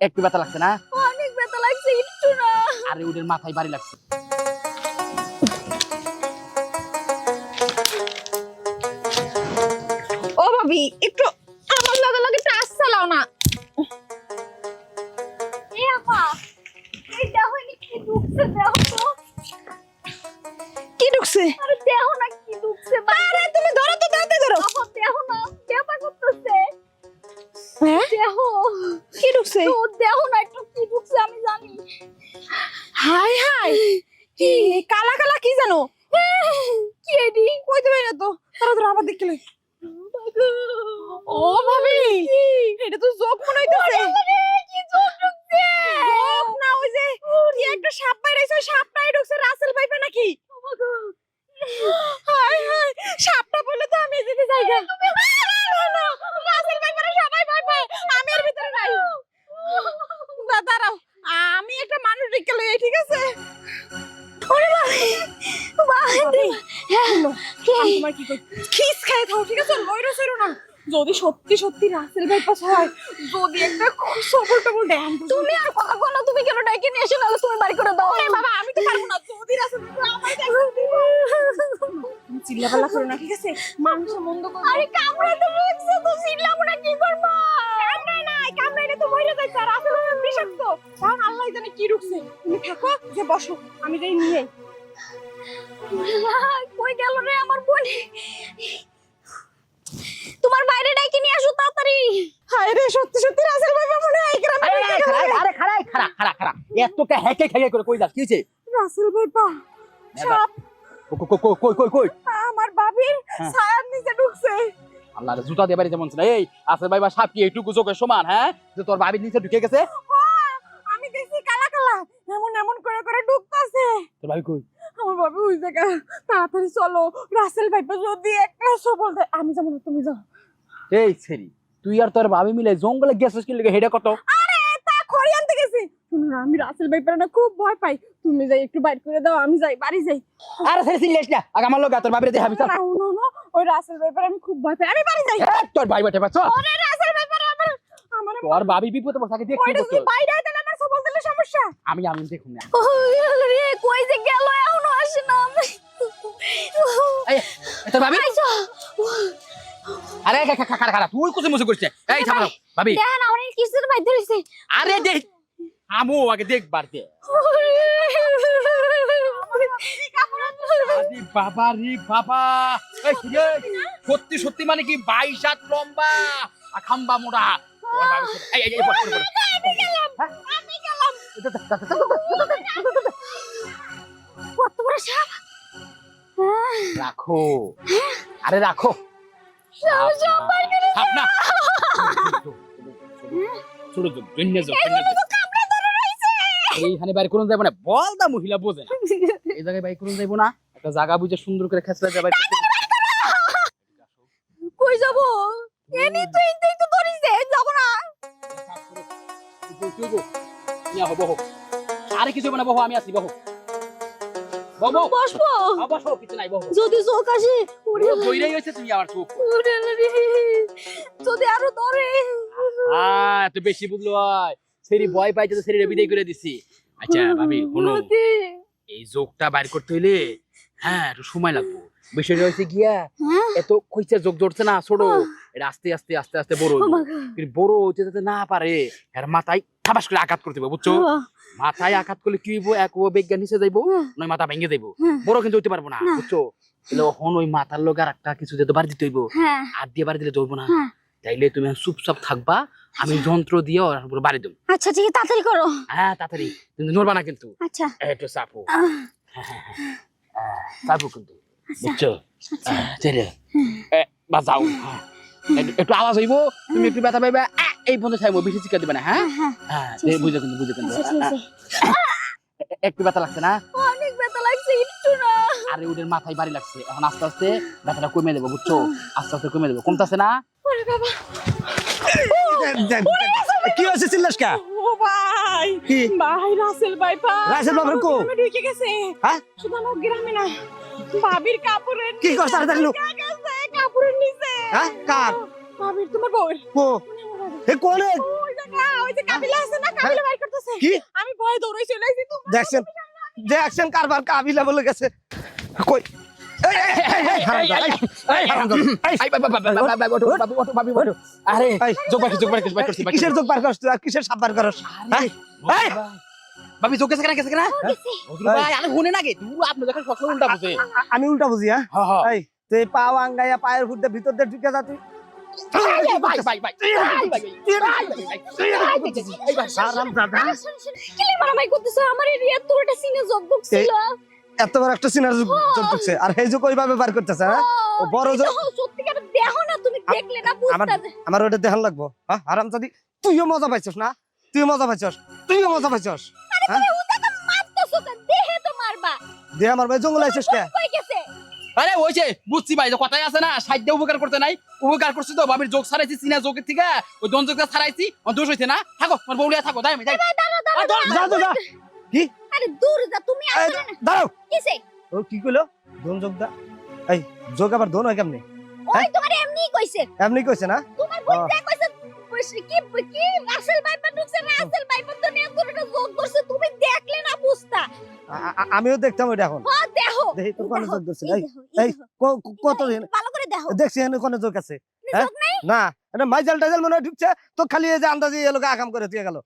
একটু ব্যথা লাগছে না? অনেক ব্যথা লাগছে, একটু না। আরে ওদের মাথায় বাড়ি লাগছে। ও ভাবি, একটু আমার লগে লগে টাচ চালাও না। এ আপা, এই দেখো এনে কি ঢুকছে, দেখো তো। কি ঢুকছে? আরে দেখো না কি ঢুকছে। আরে তুমি ধরো তো, তাড়াতাড়ি ধরো। আপা দেখো না, ব্যাপার করতেছে। হ্যাঁ, দেখো কি ঢুকছে? তো, দেখো না একটু কি ঢুকছে, আমি জানি। হাই হাই, কি কালা কালা কি জানো? কি এডি? কইতে পারি না তো, তাড়াতাড়ি আবার দেখলে। ও ভাবি, এটা তো জোক মনে হইতেছে। কি চোখ ঢুকছে? জোক না, ওই যে কি একটা সাপ বাইরেছে, ওই সাপটাই ঢুকছে। রাসেল ভাইপা নাকি? হাই হাই, সাপটা বলে তো আমি যেতে যাই না। না, রাসেল ভাইপারে সবাই ভয় পায়, আমি এর ভিতরে নাই। দাঁড়াও, আমি একটা মানুষ দেখে লই, ঠিক আছে? ওরে ভাবি, ভাবি, আমি তোমার কি কই, খিস খাই থাও, ঠিক আছে? লইরো সইরো না। যদি সত্যি সত্যি রাসেল ভাইপা হয়, যদি একটা সবল টবল দেন, তুমি আর কথা বলো, তুমি কেন ডাইকে নিয়ে এসে নালে তুমি বাড়ি করে দাও। আরে বাবা, আমি তো পারবো না। যদি রাসেল ভাইপা আমায় দেখো দিব। তুমি চিল্লাপাল্লা করো না, ঠিক আছে? মানুষ মন্দ করে। আরে কামড়ে তো রয়েছে, তো চিল্লাম না, কি করব? কামড়ায় নাই, কামড়াইলে তো মরে যাইছে। আর রাসেল ভাইপা বিষাক্ত, কারণ আল্লাহ জানে কি ঢুকছে। তুমি থাকো, যে বসো, আমি যাই নিয়ে। কই গেল রে আমার বোন? তোমার বাইরে ডাইকে নিয়ে আসো তাড়াতাড়ি। হায় রে, সত্যি সত্যি রাসেল ভাইপা মনে হয় এই গ্রামে আরে ঢুকে গেল। আরে খাড়া এত কে হেকে হেকে করে কই যাস? কি হইছে? রাসেল ভাইপা সাপ কই আমার বাবির হ্যাঁ। ছায়ার নিচে ঢুকছে। আল্লাহ রে, জুতা দিয়ে বাড়ি যেমন না। এই আসল ভাই বা সাপ কি এইটুকু চোখের সমান? হ্যাঁ, যে তোর ভাবির নিচে ঢুকে গেছে। হ্যাঁ, আমি দেখছি কালা কালা এমন এমন করে করে ঢুকতাছে। তোর ভাবি কই? আমার বাবু ওই জায়গা, তাড়াতাড়ি চলো। রাসেল ভাইপা যদি একটা সবল দেয়, আমি যাবো না, তুমি যাও। এই ছেড়ি, তুই আর তোর ভাবি মিলে জঙ্গলে গেছিস কি লাগে? হেডা কত? আরে তা খড়ি আনতে গেছি। শুনো না, আমি রাসেল ভাইপার না খুব ভয় পাই। তুমি যাই একটু বাইর করে দাও, আমি যাই বাড়ি যাই। আরে ছেড়ে চিল্লাস না, আগে আমার লোক তোর ভাবিরে দেখাবি। চল না, না, না, ওই রাসেল ভাইপার আমি খুব ভয় পাই, আমি বাড়ি যাই। তোর ভাই বাটে পাচ্ছ। ওরে রাসেল ভাইপার আমার তোর ভাবি বিপদে পড়ছে, আগে দেখতে ওইটা যদি বল। বাইরে হয় তাহলে আমার সবল দিলে সমস্যা। আমি দেখুন না। ওই গেল রে, কই যে গেল, এখনো আসে না। এই তোর ভাবি, আইসো। আরে খাড়া তুই কুচি মুচি করছিস। এই থামো ভাবি। দেখেন আমার কিসের বাইরে ধরেছে। আরে দেখ, আমু আগে দেখবার দে। আরে বাবা রে বাবা, এই রে, সত্যি সত্যি মানে কি 22 হাত লম্বা আর খাম্বা মোটা। তোর ভাবি এই পড়। আমি গেলাম। কত বড় সাপ! রাখো, আরে রাখো। সাপ বাইরে করে সাপ না, ছোট ছোট জন্য যাও। কামড়ে ধরে রইছে। এইখানে বাইরে কোন যাবো না, বল দা মহিলা বোঝে না। এই জায়গায় বাইরে কোন যাইবো না, একটা জায়গা বুঝে সুন্দর করে খেছলা যাবে। কই যাব? এনি তো ইনতেই তো ধরিছে, যাব না। বহো, আরে কিছু না, বহো, আমি আছি। বহো বহো বসবো? বসো, কিছু নাই, বহো। যদি চোখ আসে, ওরে বইরাই হইছে তুমি আমার চোখ। ওরে রে, যদি আরো ধরে। এত বেশি বুঝলো হয়। সেরি ভয় পাইছে তো, সেরি বিদায় করে দিছি। আচ্ছা ভাবি, শুনো, নদী। এই যোগটা বাইর করতে হইলে হ্যাঁ একটু সময় লাগবে। বিষয়টা হয়েছে গিয়া, এত কইছে যোগ জড়ছে না ছোট, এটা আস্তে আস্তে আস্তে আস্তে বড় হইবো। কিন্তু বড় হইতে যাতে না পারে, এর মাথায় ঠাবাস করে আঘাত করতে হবে, বুঝছো? মাথায় আঘাত করলে কি হইব, এক বিজ্ঞান নিচে যাইবো, নয় মাথা ভেঙে যাইবো। বড় কিন্তু হইতে পারবো না, বুঝছো? তাহলে হন ওই মাথার লোক আর একটা কিছু যেতে বাড়ি দিতে হইব। হাত দিয়ে বাড়ি দিলে চলবো না। তাইলে তুমি চুপচাপ থাকবা, আমি যন্ত্র দিয়ে ওর উপরে বাড়ি দেবো। আচ্ছা ঠিক আছে, তাড়াতাড়ি করো। হ্যাঁ তাড়াতাড়ি, কিন্তু নড়বা না কিন্তু। আচ্ছা একটু চাপো, চাপো কিন্তু, বুঝছো? ছেড়ে বাজাও, একটু আওয়াজ হইব, তুমি একটু ব্যথা পাইবা, এই পর্যন্ত খাইবো, বেশি চিকা দিবে না। হ্যাঁ বুঝো কিন্তু একটু ব্যথা লাগছে না? অনেক ব্যথা লাগছে, একটু না। আরে ওদের মাথায় বাড়ি লাগছে, এখন আস্তে আস্তে ব্যথাটা কমে দেবো, বুঝছো? আস্তে আস্তে কমে দেবো। কমতেছে না? ওরে বাবা, কি হয়েছে চিল্লাস কা? ও ভাই, কি? ভাই রাসেল ভাইপা রাসেল ভাইপার কো? গ্রামে ঢুকে গেছে। হ্যাঁ? শুধু আমার গ্রামে না, ভাবির কাপড়ের কি করছ তাড়াতাড়ি লোক? ঢুকে গেছে, কাপড়ের নিচে। হ্যাঁ? কার? ভাবির, তোমার বউয়ের। কো? এ কোনে? ওই জায়গা, ওই ওই যে কাবিলা আছে না কাবিলা বাইর করতেছে কি? আমি ভয়ে দৌড়াই চলে আইছি তো দেখছেন দেখছেন কারবার কাবিলা বলে গেছে কই এই, এই, এই, এই, হারামজাদা, এই, এই, হারামজাদা, এই, আই বাবা বাবা বাবা ওঠো বাবু ওঠো বাবু ওঠো আরে এই, যোগ বাইর করছি কিসের যোগ বার করছ তুই আর কিসের সাপ বার করস হ্যাঁ? এই, বাবি যোগ গেছে কেনা হুজুর ভাই আরে শুনে না গে তুই আপনি দেখেন সব উল্টা বুঝে আমি উল্টা বুঝি হ্যাঁ হ্যাঁ হ্যাঁ এই তুই পাও আঙ্গাইয়া পায়ের ফুটে ভিতর দিয়ে ঢুকে যা তুই হারামজাদা, কিলে মারামারি করতেছো আমার এরিয়া তোর একটা সিনে জব ছিল এত বড় একটা সিনার যোগ ঢুকছে আর এই যোগ ওইভাবে বার করতেছে হ্যাঁ ও বড় যোগ সত্যিকার দেখো না তুমি দেখলে না আমার বুঝতা আমার ওটা দেখান লাগবো হ্যাঁ হারামজাদি তুইও মজা পাইছস না তুইও মজা পাইছস হ্যাঁ ওটা তো মারতেছো তো দেহে তো মারবা দে আমার ভাই জঙ্গল আইছস কে কই গেছে আরে ওইছে বুঝছি ভাই যে কথাই আছে না সাইড দিয়ে উপকার করতে নাই উপকার করছি তো বাবির যোগ ছাড়াইছি সিনা যোগের থেকে ওই দন যোগটা ছাড়াইছি আমার দোষ হইছে না থাকো তোমার বউলিয়া থাকো যাই আমি যাই যা যা যা কি আরে দূর যা তুমি এই, আসলে না দাঁড়াও কিসে ও কি কইলো দোন যোগ দা এই যোগ আবার দোন হয় কেমনে ওই তোমার এমনি কইছে এমনি কইছে না তোমার বুঝতে কইছে কি রাসেল ভাইপা ঢুকছে রাসেল ভাইপা তো নিয়ে তোরটা যোগ করছে তুমি দেখলে না বুঝতা আমিও দেখতাম ওইটা এখন হ্যাঁ দেখো দেখি তোর কোন যোগ ধরছে এই এই এই কত ভালো করে দেখো দেখছি এখানে কোন যোগ আছে হ্যাঁ? না এটা মাইজাল টাইজাল মনে হয় ঢুকছে তো খালি এই যে আন্দাজে এলোকে আকাম করে দিয়ে গেল